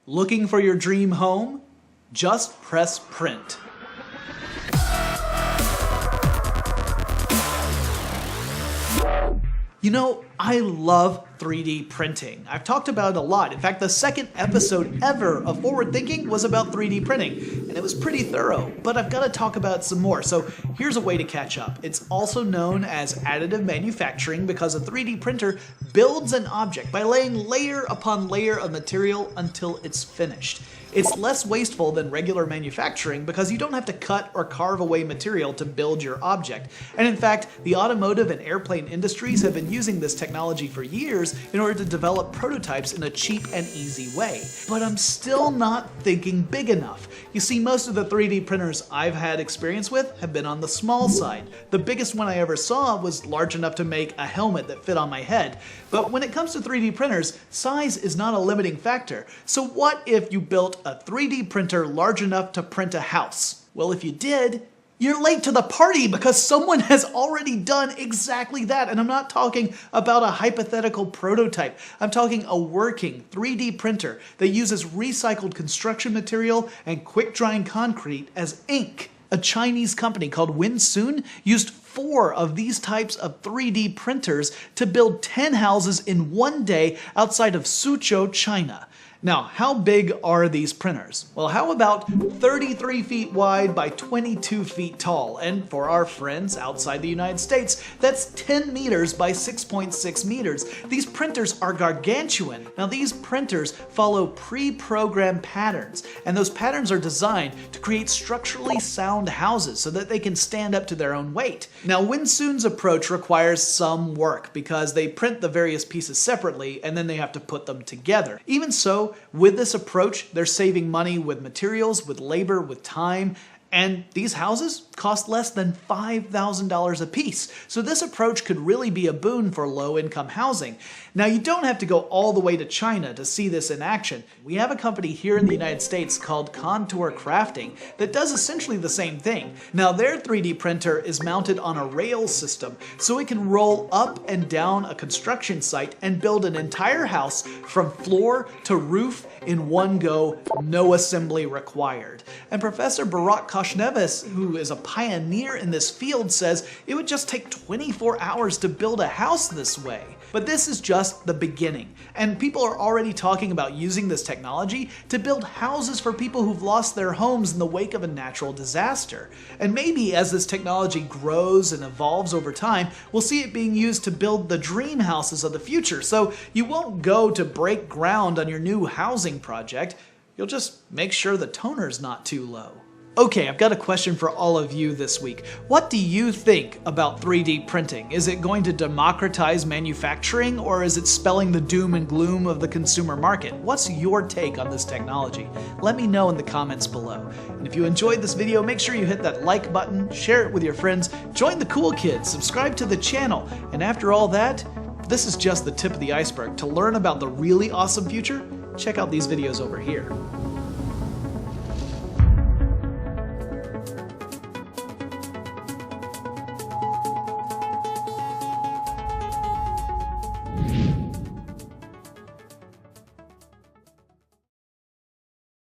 Looking for your dream home? Just press print. You know, I love 3D printing. I've talked about it a lot. In fact, the second episode ever of Forward Thinking was about 3D printing, and it was pretty thorough, but I've got to talk about it some more. So here's a way to catch up. It's also known as additive manufacturing because a 3D printer builds an object by laying layer upon layer of material until it's finished. It's less wasteful than regular manufacturing because you don't have to cut or carve away material to build your object. And in fact, the automotive and airplane industries have been using this technology for years in order to develop prototypes in a cheap and easy way. But I'm still not thinking big enough. You see, most of the 3D printers I've had experience with have been on the small side. The biggest one I ever saw was large enough to make a helmet that fit on my head. But when it comes to 3D printers, size is not a limiting factor. So what if you built a 3D printer large enough to print a house? Well, if you did, you're late to the party because someone has already done exactly that. And I'm not talking about a hypothetical prototype. I'm talking a working 3D printer that uses recycled construction material and quick-drying concrete as ink. A Chinese company called Winsoon used 4 of these types of 3D printers to build 10 houses in one day outside of Suzhou, China. Now, how big are these printers? Well, how about 33 feet wide by 22 feet tall? And for our friends outside the United States, that's 10 meters by 6.6 meters. These printers are gargantuan. Now, these printers follow pre-programmed patterns, and those patterns are designed to create structurally sound houses so that they can stand up to their own weight. Now, Winsoon's approach requires some work because they print the various pieces separately and then they have to put them together. Even so, with this approach, they're saving money with materials, with labor, with time, and these houses cost less than $5,000 a piece. So this approach could really be a boon for low-income housing. Now, you don't have to go all the way to China to see this in action. We have a company here in the United States called Contour Crafting that does essentially the same thing. Now, their 3D printer is mounted on a rail system, so it can roll up and down a construction site and build an entire house from floor to roof in one go, no assembly required. And Professor Barak Khoshnevis, who is a pioneer in this field, says it would just take 24 hours to build a house this way. But this is just the beginning, and people are already talking about using this technology to build houses for people who've lost their homes in the wake of a natural disaster. And maybe as this technology grows and evolves over time, we'll see it being used to build the dream houses of the future. So you won't go to break ground on your new housing project, you'll just make sure the toner's not too low. Okay, I've got a question for all of you this week. What do you think about 3D printing? Is it going to democratize manufacturing, or is it spelling the doom and gloom of the consumer market? What's your take on this technology? Let me know in the comments below. And if you enjoyed this video, make sure you hit that like button, share it with your friends, join the cool kids, subscribe to the channel, and after all that, this is just the tip of the iceberg. To learn about the really awesome future, check out these videos over here.